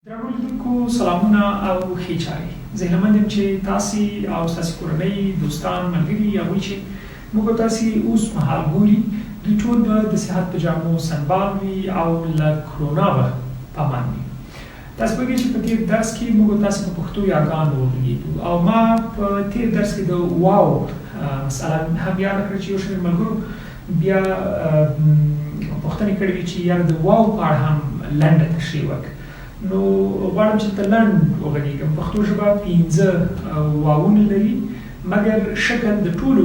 درنو لیدونکو سلامونه او ښې چارې. زه هیله یم چې تاسې او ستاسې کورنۍ، دوستان، ملګري هغوی چې موږ او تاسې اوس مهال ګوري دوی ټول به د صحت په جامو سنبال وي او له کرونا به په امان وي. تاسو پوهېږئ چې په تېر درس کې موږ او تاسې په پښتو یاګانو وغږېدو او ما په تېر درس کې د واو مسله هم یاده کړه چې یو شمېر ملګرو بیا پوښتنې کړې وې چې یاره د واو په اړه هم لنډه تشریح وکړه. نو غواړم چې ته لنډ وغږېږم. پښتو ژبه 15 واوونه لري، مګر شکل د ټولو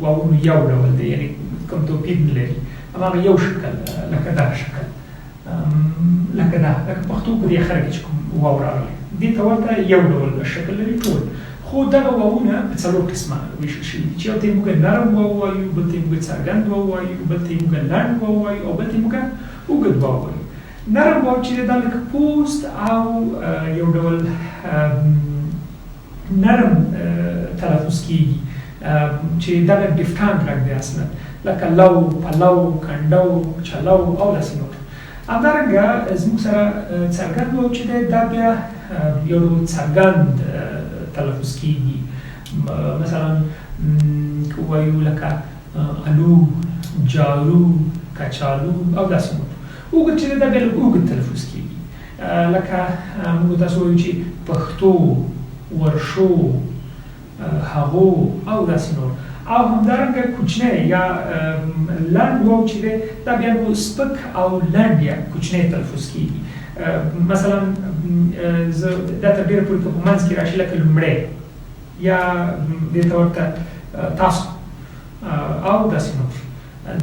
واوونو یو ډول دی، یعنی کوم توپیر نه لري. هماغه یو شکل لکه دا شکل، لکه پښتو په دې اخره کې چې کوم واو راغلی دې ته ورته یو ډول شکل لري ټول. خو دغه واوونه په څلور قسمه ویشل شوي دي چې یو ته یې موږ نرم واو وایو، بل ته یې موږ څرګند واو وایو، بل ته یې موږ لنډ واو وایو او بل ته یې موږ اوږد واو وایو. نرم واو چې دا لکه پوست او یو ډول نرم تلفظ کېږي چې دغه ډفټانټ غږ دی اصلا، لکه لو، پلو، کنډو، چلو او داسې نور. همدارنګه زموږ سره څرګند واو چې دی دا بیا یو ډول څرګند تلفظ کېږي. مثلا وایو لکه الو، جارو، کچالو او داسې نور. اوږد چې دی دا بیا لږ اوږد تلفظ کېږي، لکه موږ تاسو وایو چې پښتو، ورشو، هغو او داسې نور. او همدارنګه کوچنی یا لنډ واو چې دی دا بیا نو سپک او لنډ یا کوچنی تلفظ کېږي. مثلا زه دا تر ډېره پورې که په منځ کې راشي لکه لومړی یا دې ته ورته تاسو او داسې نور.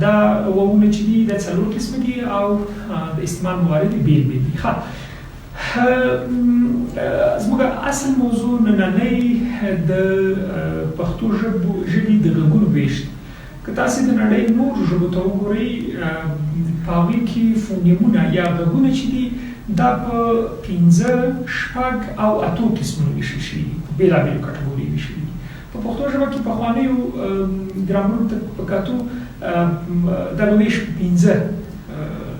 دا واوونه چې دي دا څلور قسمه دي او د استعمال موارد یې بېل بېل دي. ښه، زموږ اصل موضوع نننۍ د پښتو ژبې د غږونو ویش. که تاسې د نړۍ نورو ژبو ته وګورئ په هغوی کې فونیمونه یا غږونه چې دي دا په 15، 6 او 8 قسمونو ویشل شوي دي، په بېلابېلو کټګوریو ویشلي دي. په پښتو ژبه کې پخوانیو ګرامرونو ته په کتو دغه ویش په 15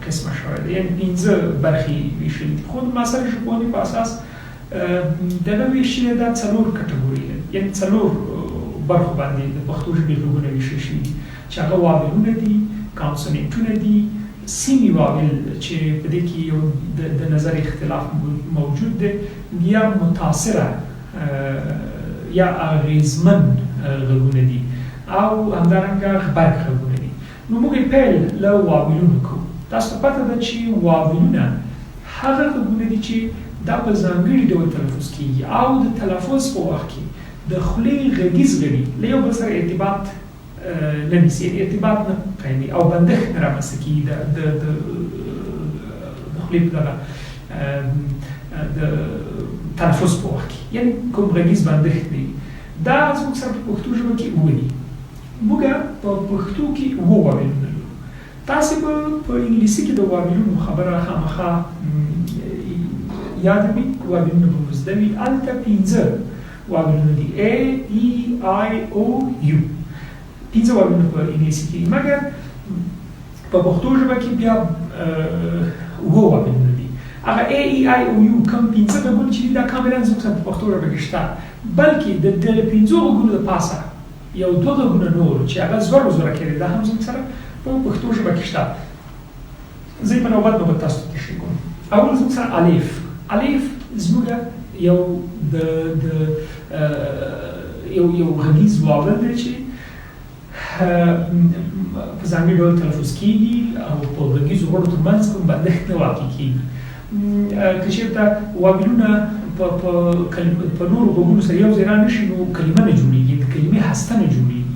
قسمه شوی دی، یعنی 15 برخې ویشلي دي. خو د معاصرې ژبپوهنې په اساس دغه ویش چې دی دا 4 کټګوري لري، یعنی 4 برخو باندې د پښتو ژبې غږونه ویشل شوي دي چې هغه واولونه دي، کانسوننټونه دي، سیمې واول چې په دې کې یو د نظر اختلاف موجود دی، یا متاثره یا اغیزمن غږونه دي، او همدارنګه غبرګ غږونه دي. نو موږ یې پیل له واولونو کوو. تاسو ته پته ده چې واولونه هغه غږونه دي چې دا په ځانګړي ډول تلفظ کېږي او د تلفظ په وخت کې د خولې غږیز غړي له یو بل سره ارتباط نه نیسي، ارتباط نه قایمي او بندښت نه رامنځته کېږي د خولې په دغه د تلفظ په وخت کې، یعنی کوم غږیز بندښت نه وي. دا زموږ سره په پښتو ژبه کې اووه دي. موږ په پښتو کې اووه واولونه لرو. تاسې به په انګلیسي کې د واولونو خبره خامخا یاده وي، واولونه به مو زده وي. هلته 15 واولونه دي، A, E, I, O, U. 15 واولونه په انګلیسي کې، مګر په پښتو ژبه کې بیا اووه واولونه دي. هغه A, E, I, O, U کوم 15 غږونه چې دي دا کاملا زموږ سره په پښتو ژبه کې شته، بلکې د دغه 15 غږونو د پاسه یو 2 غږونه نور چې هغه زوره زوره کېدي دا هم زموږ سره په پښتو ژبه کې شته. زه یې په نوبت به تاسو ته تشریح کوم. اول زموږ سره الف. الف زموږ یو غږیز واول دی چې په ځانګړي ډول تلفظ کېږي او په غږیزو غړو ترمنځ کوم بندښت نه واقع کېږي. که چېرته واولونه په نورو غږونو سره یو ځای رانشي نو کلمه نه جوړېږي، د کلمې هسته نه جوړېږي.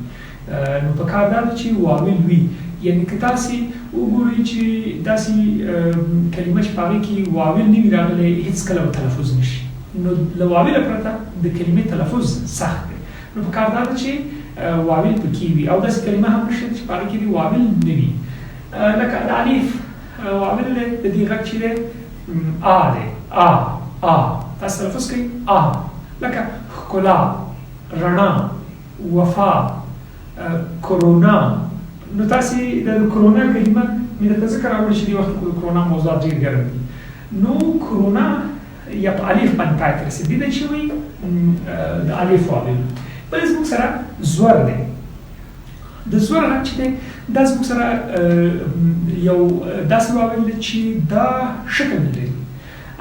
نو پکار دا ده چې واول وي، یعنی که تاسې وګورئ چې داسې کلمه چې په هغې کې واول نه وي راغلی هېڅکله به تلفظ نه شي. نو له واوله پرته د کلمې تلفظ سخت دی. نو پکار دا ده چې واول پکې وي او داسې کلمه هم نشته چې په هغې کې واول نه وي. لکه د الف واول دی، د دې غږ چې دی آ دی، آ تاسو تلفظ کوئ آ، لکه ښکلا، رڼا، وفا، کرونا. نو تاسې د کرونا کلمه مې درته ځکه راوړې چې دې وخت کې د کرونا موضوعات ډېر ګرم دي. نو کرونا یا په الف باندې پای ته رسېدي ده چې وایي د الف واویل. بل زموږ سره زور دی. د زور غږ چې دی دا زموږ سره یو داسې واویل دی چې دا شکل نه لري.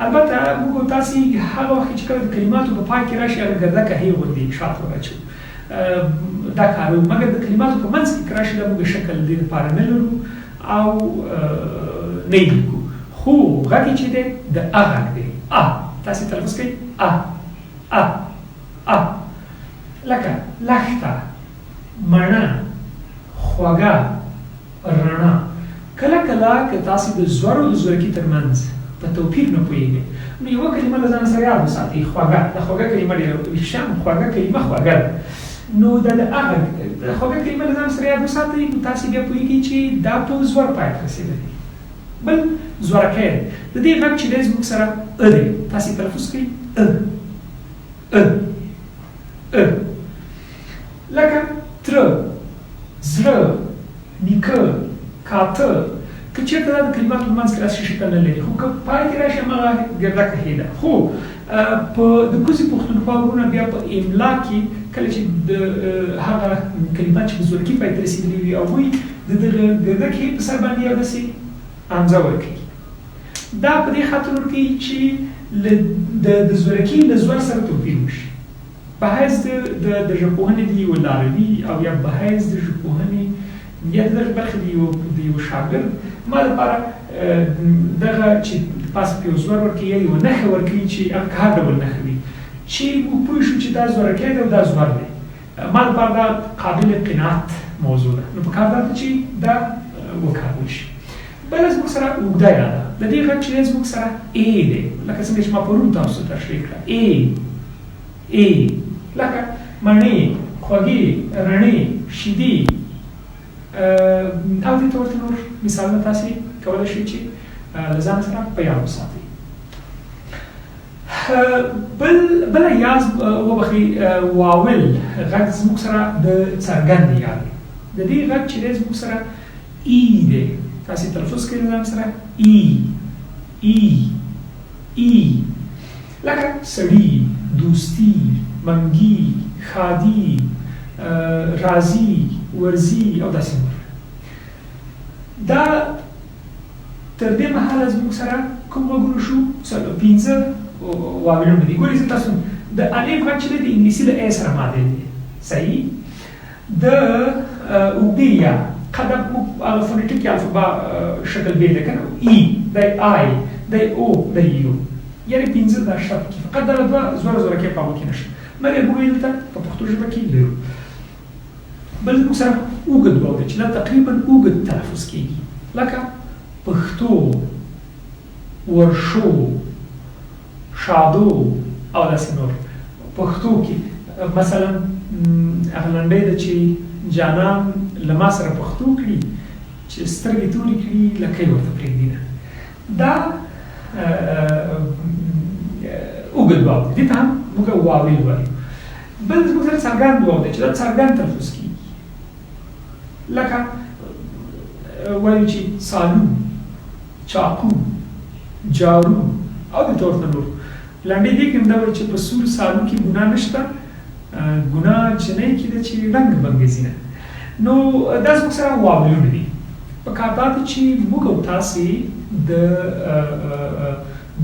البته موږ تاسې هغه وخت چې کله د کلماتو په پای کې راشي هغه ګردکه هی غوندې شاته ورچو دا کار مګر د کلماتو په منځ کې راشي دا موږ شکل دې لپاره نه لرو او نه یې لیکو. خو غږ چې دی د ا غږ دی. ا تاسې تلفظ کوئ ا ا ا لکه لښته، مڼه، خوږه، رڼا. کله کله که تاسې د زور او د زورکي ترمنځ په توپیر نه پوهېږئ نو یوه کلمه له ځان سره یاد وساتئ. خوږه، د خوږه کلمه ډېره ویښشم خوږه کلمه خوږه ده. نو د هغه د خوږه کلمه له ځان سره یاد وساتئ نو تاسې بیا پوهېږئ چې دا په زور پای ته رسېدلی. بل زورکی دی. د دې غږ چې دی زموږ سره ا دی. تاسې تلفظ کوئ ا ا ا لکه تره، زړه، نیکه، کاته. که چېرته دا د کلماتو په منځ کې داسې شکل نه لري خو که پای کې راشي هماغه ګردکه هی ده. خو په د کوزي پښتونخوا وروڼه بیا په املا کې کله چې د هغه کلمات چې په زورکي پای ته رسېدلي وي هغوی د دغه ګردک هی په سر باندې یو داسې امزه ورکوي. دا په دې خاطر ورکوي چې د زورکي له زور سره توپیر وشي. په حیث د ژبپوهنې د یو لاروي او یا په حیث د ژبپوهنې یا د دغه برخې د یو شاګرد ما لپاره دغه چې پاسه په یو زور ورکوي یا یوه نښه ورکوي چې هغه هر ډول نښه وي چې موږ پوه شو چې دا زورکی دی او دا زور دی. ما لپاره دا قابل قناعت موضوع ده. نو پکار ده چې دا وکارول شي. بله زموږ سره اوږده یا ده. د دې غږ چې دی زموږ سره ای دی. لکه څنګه چې ما پرون تاسو ته تشریح کړه. ای لکه مڼې، خوږې، رڼې، شیدې او دې ته ورته نور مثالونه تاسې کولی شئ چې له ځان سره په یاد وساتئ. بله یاد وبخئ واول غږ زموږ سره د څرګند یاد دی. د دې غږ چې دی زموږ سره ای دی. تاسې تلفظ کوئ له ځان سره ای ای ای لکه سړي، دوستي، منګي، ښادي، راځي، ورځي او داسې نور. دا تر دې مهاله زموږ سره کوم غږونه شو؟ 5 واویلونه دي. ګورئ زه تاسو د الف غږ چې دی د انګلیسي له ا سره معادل دی. صحیح؟ د اوږدې یا قدم هغه فونیټیک الفبا شکل بې دی که نه؟ ای دی آی دی او دی یو یعنې 5 دا شرط کې فقط دغه دوه زورکی په هغو کې نشته. مګر موږ یې دلته په پښتو ژبه کې لرو. بل زموږ سره اوږد واو دی چې دا تقریبا اوږد تلفظ کېږي لکه پښتو، ورشو، شادو او داسې نور. پښتو کې مثلا هغه لنډۍ ده چې جانان له ما سره پښتو کړي چې سترګې تورې کړي لکۍ ورته پرېږدي. دا اوږد واو دی. دې ته هم موږ واویل وایو. بل زموږ سره څرګند واو دی چې دا څرګند تلفظ کېږي لکه وایو چې سالو، چاقو، جارو او دې ورته نور. لنډۍ دې کې هم دا وایي چې په سور سالو کې ګناه نشته، ګناه جنۍ کې ده چې رنګ بنګزي نه. نو دا زموږ سره واویلونه دي. پکار دا ده چې موږ او تاسې د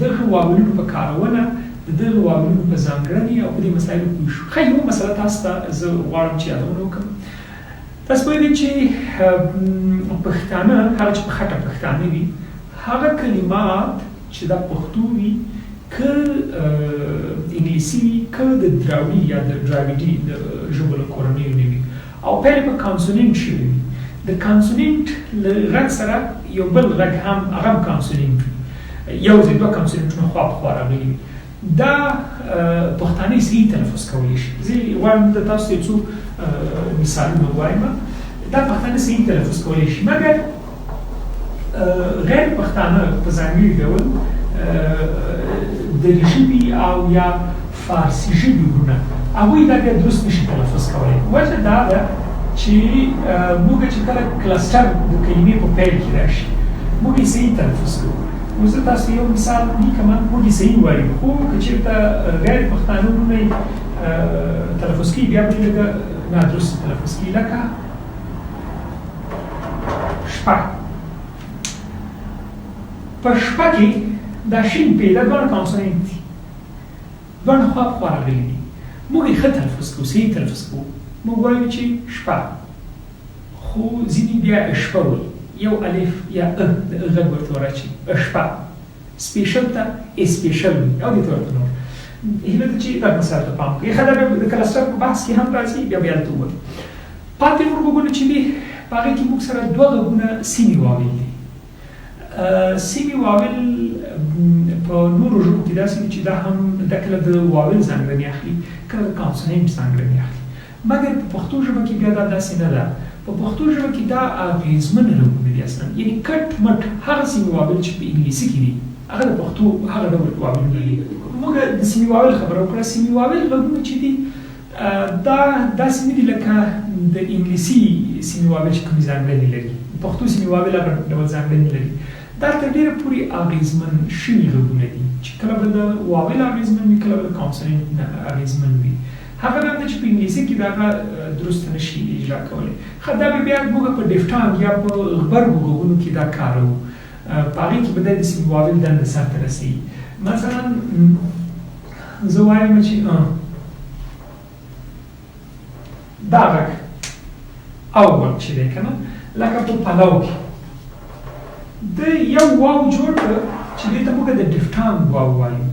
دغه واویلونو په کارونه د دغه واویلونو په ځانګړنې او په دې مسایلو پوه شو. ښه یوه مسله تاسو ته زه غواړم چې یادونه وکړم. تاسو پوهېږئ چې پښتانه هغه چې په خټه پښتانه وي هغه کلمات چې دا پښتو وي که انګلیسي وي که د دراوړي یا د دراویډي د ژبو له کورنیو نه وي او پیل یې په کانسونینټ شوی وي. د کانسونینټ له غږ سره یو بل غږ هم هغه هم کانسونینټ وي. یو ځای دوه کانسونینټونه خوا په خوا راغلي وي. دا پښتانه صحیح تلفظ کولی شي. زه غواړم د تاسو ته یو څو مثالونه ووایم. دا پښتانه صحیح تلفظ کولی شي مګر غیر پښتانه په ځانګړي ډول دری ژبې او یا فارسي ژبې وروڼه هغوی دا بیا درست نشي تلفظ کولی. وجه دا ده چې موږ چې کله کلسټر د کلمې په پیل کې راشي موږ یې صحیح تلفظ کوو. اوس زه تاسو یو مثال لیکم موږ یې صحیح وایو خو که چېرته غیر پښتانه نومونه یې تلفظ کېږي بیا به یې لږه نادرست تلفظ کېږي لکه شپه په شپه کې دا شین پې دا دواړه کانسونینټ دي دواړه خوا په خوا راغلي دي موږ یې ښه تلفظ کوو صحیح تلفظ کوو موږ وایو چې شپه خو ځینې بیا شپه وایي یو الف یا د غږ ورته ورچي شپه سپیشل ته اسپیشل وي او دې ته ورته نور هیله ده چې دا مثال ته پام کوي ښه دا بیا د کلسټر په بحث کې هم راځي بیا بیا هلته ووایو پاتې نور غږونه چې دي په هغې کې موږ سره دوه غږونه سیمې واویل دي سیمې واویل په نورو ژبو کې داسې دي چې دا هم دا کله د واویل ځانګړنې اخلي کله د کانسونینټ ځانګړنې اخلي مګر په پښتو ژبه کې بیا دا داسې نه ده په پښتو ژبه کې دا اغېزمن رنګونه دي اصلا یعنې کټ مټ هغه سیمې واویل چې په انګلیسي کې دي هغه د پښتو هغه ډول واویلونه دي موږ د سیمې واویل خبره وکړه سیمې واویل غږونه چې دي دا داسې نه دي لکه د انګلیسي سیمې واویل چې کومې ځانګړنې لري پښتو سیمې واویل هغه ډول ځانګړنې لري دا تر ډېره پورې اغېزمن شوي غږونه دي چې کله به د واویل اغېزمن وي کله به د کانسونینټ اغېزمن وي هغه دا چې په انګلیسي کې دا درست نشي اجرا کولی ښه دا به بیا موږ په ډیفټانګ یا په غبرګو غږونو کې دا کاروو په هغې کې به دی د سیمې واویل دنده سرته رسوي مثلا زه وایم چې دا غږ او غږ چې دی که نه لکه په پلو کې د یو واو جوړ کړه چې دې ته موږ د ډیفټانګ واو وایو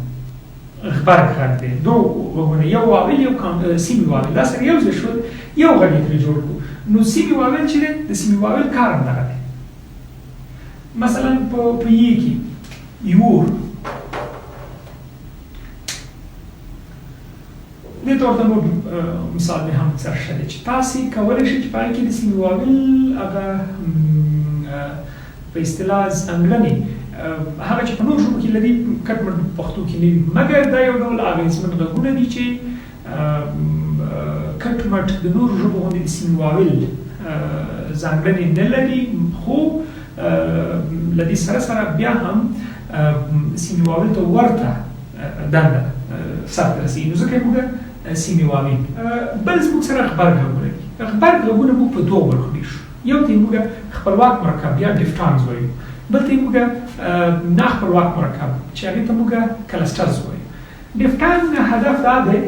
غبرګ غږ دی دوه غږونه یو واویل یو سیمې واویل دا سره یو ځای شول یو غږ یې ترې جوړ کړو نو سیمې واویل چې دی د سیمې واویل کار همدغه دی مثلا په یې کې یور دې ته ورته نور مثال مې هم سره شته چې تاسې کولی شئ چې په هغې کې د سیمې واویل هغه په اصطلاح ځانګړنې هغه چې په نورو ژبو کې لري کټ مټ پښتو کې نه وي مګر دا یو ډول اغېزمن غږونه دي چې کټ مټ د نورو ژبو غوندې د سیمې واویل ځانګړنې نه لري خو له دې سره سره بیا هم سیمې واویل ته ورته دنده سرته رسوي نو ځکه یې موږ سیمې واویل بل زموږ سره غبرګ غږونه دي غبرګ غږونه موږ په دوه برخو ویشو یو ته یې موږ خپلواک مرکب یا ډیفټانګز وایو بل ته یې موږ نه خپلواک مرکب چې هغې ته موږ کلسټرز وایو ډیفټانګ هدف دا دی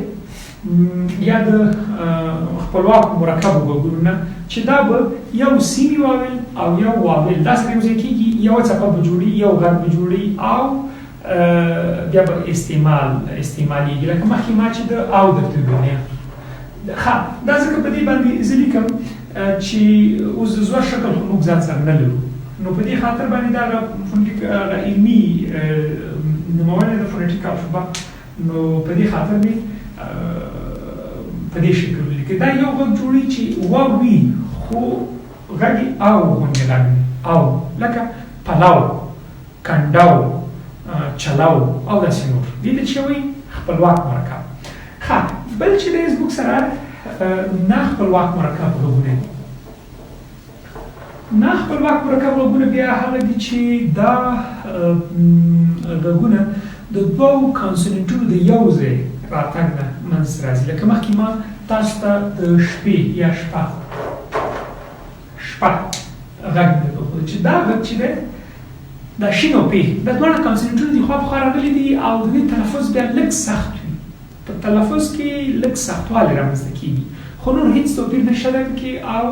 یا د خپلواکو مرکبو غږونو نه چې دا به یو سیمې واویل او یو واویل دا سره یو ځای کېږي یوه څپه به جوړي یو غږ به جوړي او بیا به استعمالېږي لکه مخکې ما چې د او درته وویل ښه دا ځکه په دې باندې زه لیکم چې اوس د زور شکل خو موږ ځان سره نه لرو نو په دې خاطر باندې دا فونټیک علمي نومونه د فونټیک الفبا نو په دې خاطر مې په دې شکل ولیکي دا یو غږ جوړي چې واو وي خو غږ او غوندې غږ او لکه پلاو کنډاو چلاو او داسې نور دې ته چې وایي خپلواک مرکب ښه بل چې دی زموږ سره نه خپلواک مرکب غږونه دي نه خپلواک مرکب غږونه بیا هغه دي چې دا غږونه د دوو کانسونینټونو د یو ځای راتګ نه منځته راځي لکه مخکې ما تاسو ته د شپې یا شپه غږ درته چې دا غږ چې دی دا شین او پې دا دواړه کانسونینټونه دي خوا په خوا راغلي دي او د دې تلفظ بیا لږ سخت وي په تلفظ کې لږ سختوالی رامنځته کېږي خو نور هېڅ توپیر نشته دی پکې او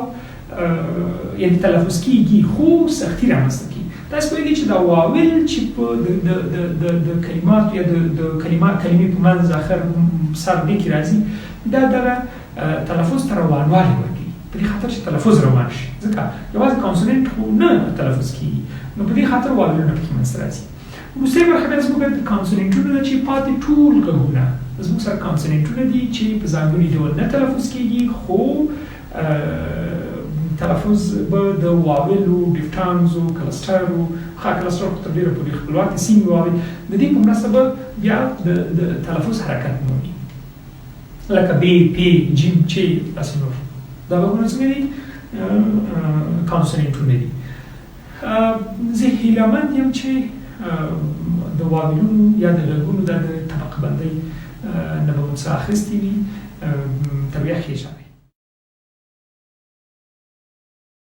یعنې تلفظ کېږي خو سختي رامنځته کېږي تاسو پوهېږئ چې دا واویل چې په د کلماتو یا د کلمې په منځ اخر سر دې کې راځي دا دغه تلفظ ته روانوالی ورکوي په دې خاطر چې تلفظ روان شي ځکه یوازې کانسونینټ خو نه تلفظ کېږي نو په دې خاطر واویلونه پکې منځته راځي وروستۍ برخه بیا زموږ د کانسونینټونو ده چې پاتې ټول غږونه زموږ سره کانسونینټونه دي چې په ځانګړي ډول نه تلفظ کېږي خو تلفظ به د واویلو ډیفټانګزو کلسټرو ښه کلسټر خو تر ډېره پورې خپلواک دي سیمې واویل د دې په مرسته به بیا د تلفظ حرکت مومي لکه بې پې جیم چې داسې نور دا غږونه څنګه دي کانسونینټونه دي زه هیلهمند یم چې د واویلونو یا د غږونو د طبقه بندۍ نه به مو څه اخیستي وي طبیعي خېژاوي